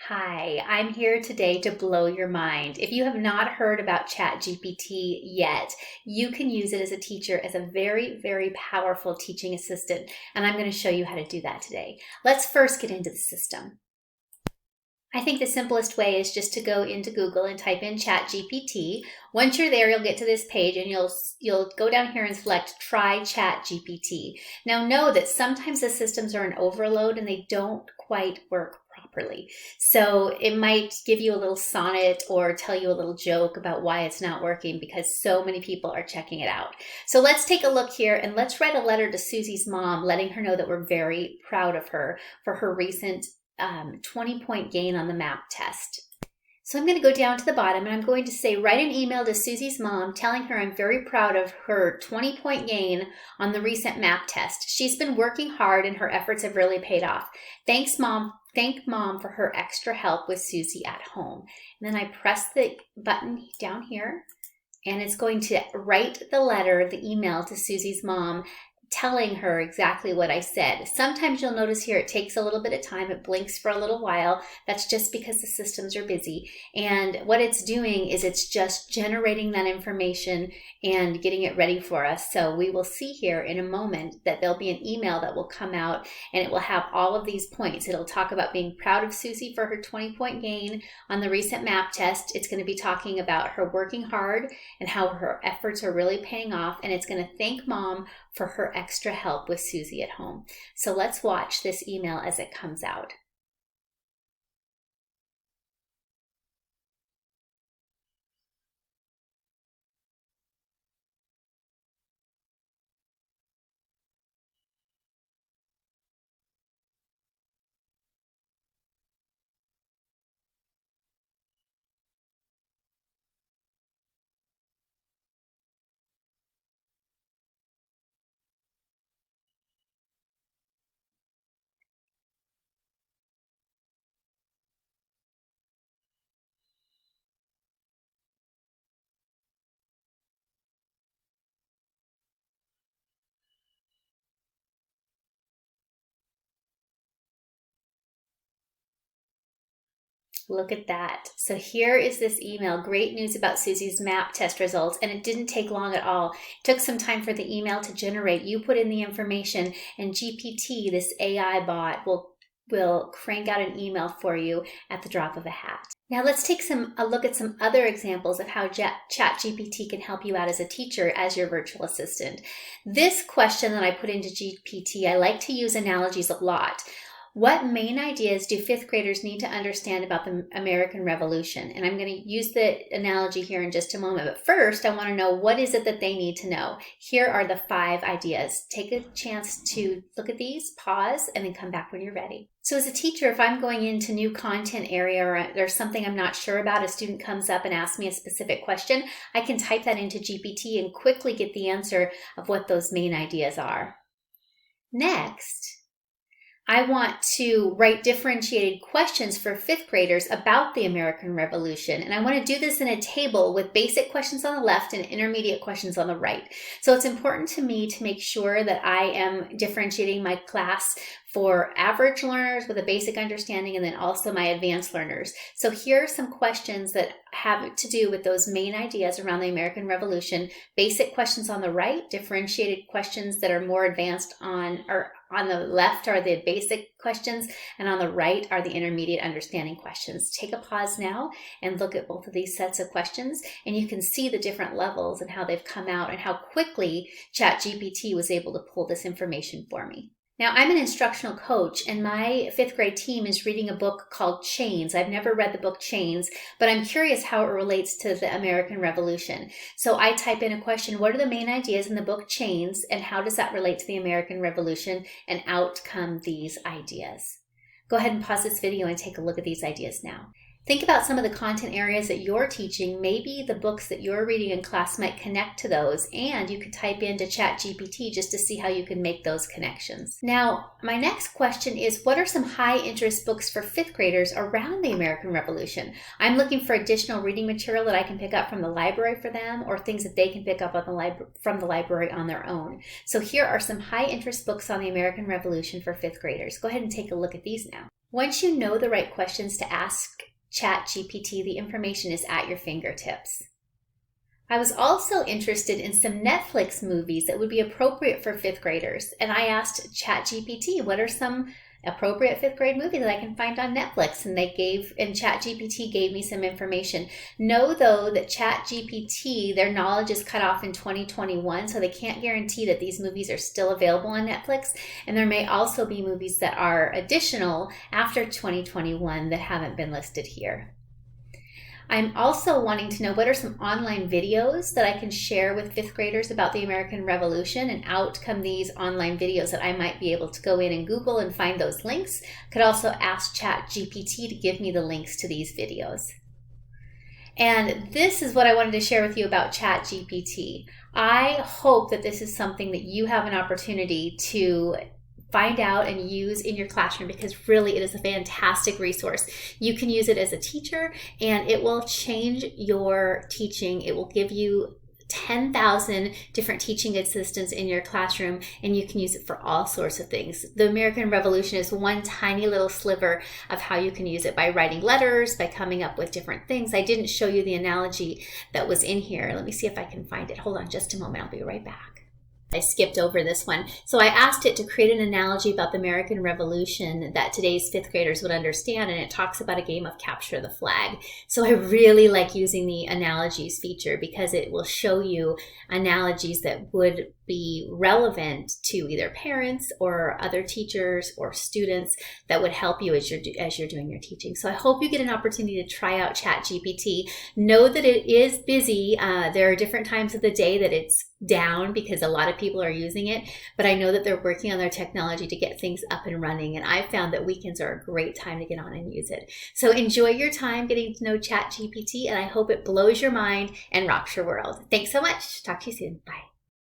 Hi, I'm here today to blow your mind. If you have not heard about Chatgpt yet, you can use it as a teacher as a very powerful teaching assistant, and I'm going to show you how to do that today. Let's first get into the system. I think the simplest way is just to go into Google and type in Chatgpt. Once you're there, you'll get to this page and you'll go down here and select Try Chatgpt. Now know that sometimes the systems are in overload and they don't quite work properly. So it might give you a little sonnet or tell you a little joke about why it's not working because so many people are checking it out. So let's take a look here and let's write a letter to Susie's mom, letting her know that we're very proud of her for her recent 20-point gain on the MAP test. So I'm going to go down to the bottom and I'm going to say, write an email to Susie's mom telling her I'm very proud of her 20-point gain on the recent MAP test. She's been working hard and her efforts have really paid off. Thanks, Mom. Thank Mom for her extra help with Susie at home. And then I press the button down here and it's going to write the letter, the email to Susie's mom, telling her exactly what I said. Sometimes you'll notice here it takes a little bit of time. It blinks for a little while. That's just because the systems are busy. And what it's doing is it's just generating that information and getting it ready for us. So we will see here in a moment that there'll be an email that will come out and it will have all of these points. It'll talk about being proud of Susie for her 20-point gain on the recent MAP test. It's going to be talking about her working hard and how her efforts are really paying off. And it's going to thank Mom for her extra help with Susie at home. So let's watch this email as it comes out. Look at that. So here is this email. Great news about Susie's MAP test results. And it didn't take long at all. It took some time for the email to generate. You put in the information and GPT, this AI bot, will crank out an email for you at the drop of a hat. Now let's take a look at some other examples of how ChatGPT can help you out as a teacher as your virtual assistant. This question that I put into GPT, I like to use analogies a lot. What main ideas do fifth graders need to understand about the American Revolution? And I'm going to use the analogy here in just a moment. But first, I want to know what is it that they need to know. Here are the 5 ideas. Take a chance to look at these, pause, and then come back when you're ready. So as a teacher, if I'm going into new content area or there's something I'm not sure about, a student comes up and asks me a specific question, I can type that into GPT and quickly get the answer of what those main ideas are. Next, I want to write differentiated questions for fifth graders about the American Revolution. And I want to do this in a table with basic questions on the left and intermediate questions on the right. So it's important to me to make sure that I am differentiating my class for average learners with a basic understanding and then also my advanced learners. So here are some questions that have to do with those main ideas around the American Revolution. Basic questions on the right, differentiated questions that are more advanced on the left are the basic questions, and on the right are the intermediate understanding questions. Take a pause now and look at both of these sets of questions, and you can see the different levels and how they've come out and how quickly ChatGPT was able to pull this information for me. Now, I'm an instructional coach, and my 5th grade team is reading a book called Chains. I've never read the book Chains, but I'm curious how it relates to the American Revolution. So I type in a question, what are the main ideas in the book Chains, and how does that relate to the American Revolution? And out come these ideas. Go ahead and pause this video and take a look at these ideas now. Think about some of the content areas that you're teaching. Maybe the books that you're reading in class might connect to those, and you could type into ChatGPT just to see how you can make those connections. Now, my next question is, what are some high interest books for 5th graders around the American Revolution? I'm looking for additional reading material that I can pick up from the library for them, or things that they can pick up from the library on their own. So here are some high interest books on the American Revolution for 5th graders. Go ahead and take a look at these now. Once you know the right questions to ask Chatgpt, the information is at your fingertips. I was also interested in some Netflix movies that would be appropriate for fifth graders. And I asked Chatgpt, what are some appropriate fifth grade movies that I can find on Netflix? And Chatgpt gave me some information. Know though that Chatgpt, their knowledge is cut off in 2021, so they can't guarantee that these movies are still available on Netflix. And there may also be movies that are additional after 2021 that haven't been listed here. I'm also wanting to know what are some online videos that I can share with fifth graders about the American Revolution, and out come these online videos that I might be able to go in and Google and find those links. Could also ask Chatgpt to give me the links to these videos. And this is what I wanted to share with you about Chatgpt. I hope that this is something that you have an opportunity to find out and use in your classroom, because really it is a fantastic resource. You can use it as a teacher and it will change your teaching. It will give you 10,000 different teaching assistants in your classroom, and you can use it for all sorts of things. The American Revolution is one tiny little sliver of how you can use it, by writing letters, by coming up with different things. I didn't show you the analogy that was in here. Let me see if I can find it. Hold on just a moment. I'll be right back. I skipped over this one. So I asked it to create an analogy about the American Revolution that today's fifth graders would understand, and it talks about a game of capture the flag. So I really like using the analogies feature, because it will show you analogies that would be relevant to either parents or other teachers or students that would help you as you're doing your teaching. So I hope you get an opportunity to try out Chatgpt. Know that it is busy. There are different times of the day that it's down because a lot of people are using it, but I know that they're working on their technology to get things up and running, and I've found that weekends are a great time to get on and use it. So enjoy your time getting to know Chatgpt, and I hope it blows your mind and rocks your world. Thanks so much. Talk to you soon. Bye.